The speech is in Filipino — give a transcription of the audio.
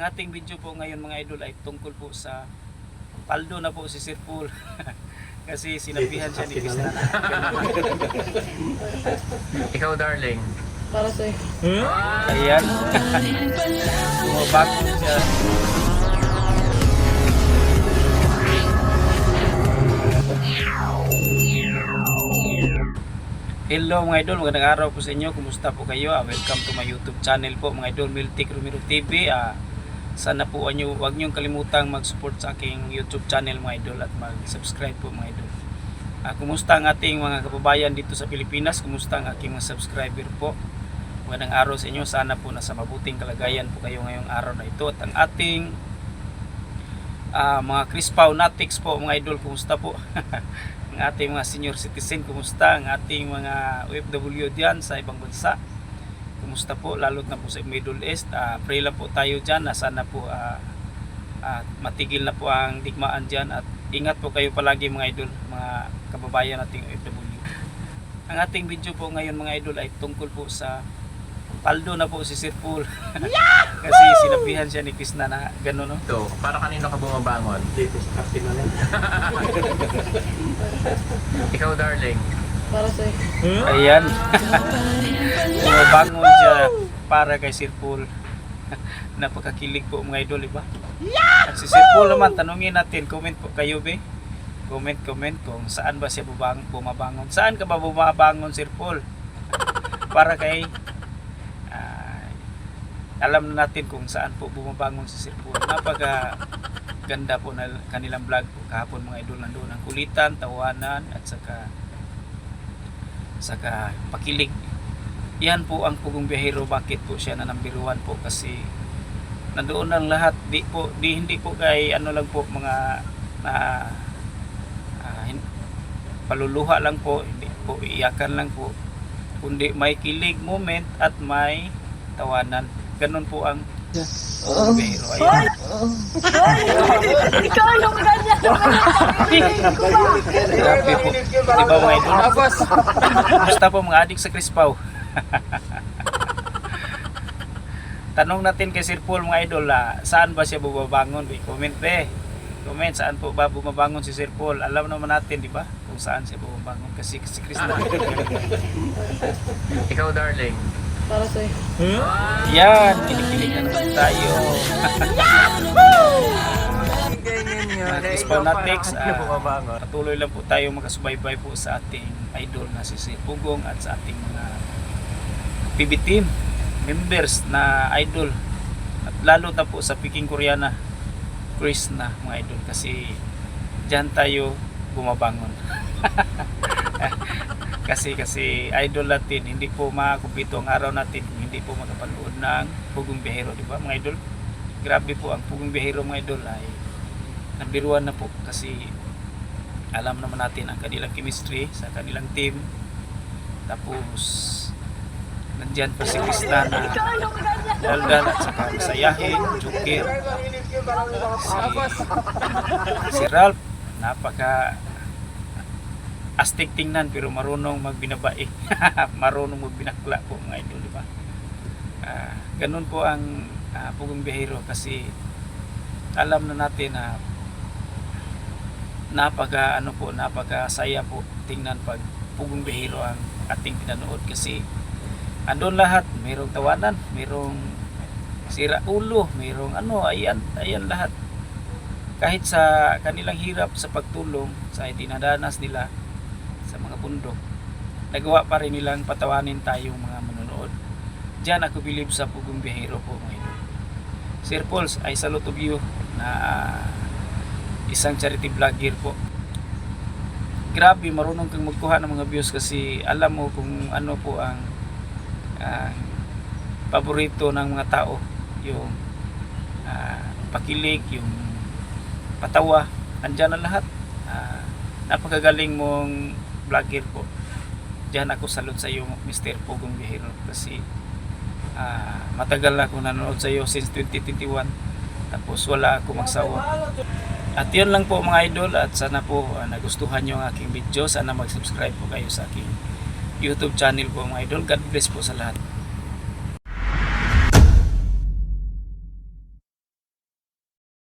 Ang ating video po ngayon mga idol ay tungkol po sa paldo na po si Sir Paul. Kasi sinabihan siya ni Krista na. Ikaw, darling. Para sa'yo. Ayan. Bumabakot siya. Hello mga idol, magandang araw po sa inyo. Kumusta po kayo? Welcome to my YouTube channel po mga idol, Miltic Romero TV. Sana po wag niyong kalimutang mag-support sa aking YouTube channel mga idol at mag-subscribe po mga idol. Kumusta ang ating mga kababayan dito sa Pilipinas? Kumusta ang aking mga subscriber po? Magandang araw sa inyo. Sana po nasa mabuting kalagayan po kayo ngayong araw na ito. At ang ating mga Crispaw Natics po mga idol, kumusta po? Ang ating mga senior citizen, kumusta? Ang ating mga OFW diyan sa ibang bansa, kumusta po? Lalo na po sa Middle East. Pray lang po tayo diyan na sana po matigil na po ang digmaan diyan at ingat po kayo palagi mga idol, mga kababayan nating OFW. Ang ating video po ngayon mga idol ay tungkol po sa paldo na po si Sir Paul. Kasi sinabihan siya ni Krista na gano'n, no? Ito, para kanino ka bumabangon? Dito sa kapit na lang. Ikaw, darling. Para sa'yo. Ayan. Bumabangon siya para kay Sir Paul. Napakakilig po mga idol, diba? At si Sir Paul naman, tanungin natin, comment po kayo be. Comment kung saan ba siya bumabangon. Saan ka ba bumabangon, Sir Paul? Para kay alam na natin kung saan po bumabangon si Sir Paul. Napaka ganda po na kanilang vlog po kahapon mga idol, nandoon ang kulitan, tawanan at saka pakilig. Yan po ang Pugong Biyahero. Bakit po siya na number 1 po? Kasi nandoon ang lahat. Hindi po kay ano lang po mga paluluha lang po, hindi po iyakan lang po, kundi may kilig moment at may tawanan. Ganun po ang Pugong Biyahero. Ayan. Ikaw yung ganyan. Grabe po. Diba mga idol? Basta po mga adik sa Crispaw. Tanong natin kay Sir Paul mga idol, saan ba siya bumabangon? Comment be. Comment saan po ba bumabangon si Sir Paul. Alam naman natin, di ba? Kung saan siya bumabangon. Kasi si Krista. Ikaw, darling. Para sa'yo. Yan. Kinikilig na naman tayo. Ganyan yun. Mga Ikaw, Crispaw para Natics, kanino bumabangon? patuloy lang po tayo makasubaybay po sa ating idol na si Sir Pugong at sa ating mga PB team members na idol at lalo na po sa Peking Koreana Chris na mga idol, kasi dyan tayo bumabangon. kasi idol natin, hindi po makakumpito ang araw natin kung hindi po makapanood ng Pugong Biyahero, di ba mga idol? Grabe po ang Pugong Biyahero mga idol, ay number 1 na po kasi alam naman natin ang kanilang chemistry sa kanilang team. Tapos nandyan pa si Krista na daldal at saka masayahin, joker. Si Ralph, napaka astig tingnan pero marunong magbinabae. Marunong magbinakla po mga idol, di ba? Ganun po ang Pugong Biyahero kasi alam na natin na napaka-saya po tingnan pag Pugong Biyahero ang ating pinanood kasi andun lahat, mayroong tawanan, mayroong sira ulo, mayroong ayan lahat. Kahit sa kanilang hirap sa pagtulong sa dinadanas nila sa mga bundok, nagawa pa rin nilang patawanin tayong mga manonood. Diyan ako believe sa Pugong Biyahero po mga idol. Sir Paul, I salute of you na isang charity vlogger po. Grabe, marunong kang magkuha ng mga views kasi alam mo kung ano po ang paborito ng mga tao, yung pakilig, yung patawa, andyan na lahat. Napakagaling mong vlogger po. Diyan ako salute sa iyo Mr. Pugong Biyahero kasi matagal na akong nanonood sa iyo since 2021 tapos wala ako magsawa. At yun lang po mga idol, at sana po nagustuhan nyo ang aking video. Sana mag-subscribe po kayo sa aking YouTube channel po mga idol. God bless po sa lahat.